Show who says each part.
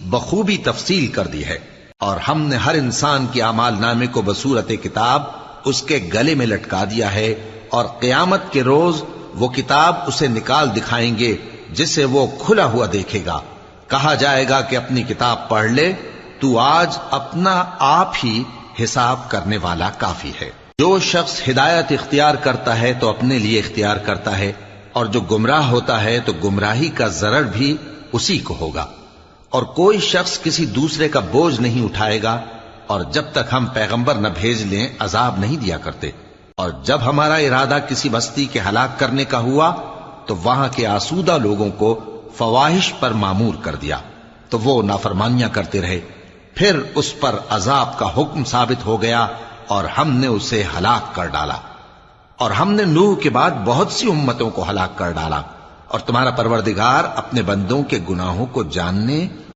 Speaker 1: बखूबी तफसील कर दी है। और हमने हर इंसान के अमाल नामे को बसूरत किताब उसके गले में लटका दिया है, और क़यामत के रोज वो किताब उसे निकाल दिखाएंगे जिसे वो खुला हुआ देखेगा। कहा जाएगा कि अपनी किताब पढ़ ले, तू आज अपना आप ही हिसाब करने वाला काफी है। जो शख्स हिदायत इख्तियार करता है तो अपने लिए इख्तियार करता है, और जो गुमराह होता है तो गुमराही का जरर भी उसी को होगा। और कोई शख्स किसी दूसरे का बोझ नहीं उठाएगा, और जब तक हम पैगंबर न भेज लें अजाब नहीं दिया करते। और जब हमारा इरादा किसी बस्ती के हलाक करने का हुआ तो वहां के आसूदा लोगों को फवाहिश पर मामूर कर दिया, तो वो नाफरमानियां करते रहे। फिर उस पर अजाब का हुक्म साबित हो गया और हमने उसे हलाक कर डाला। और हमने नूह के बाद बहुत सी उम्मतों को हलाक कर डाला। और तुम्हारा परवरदिगार अपने बंदों के गुनाहों को जानने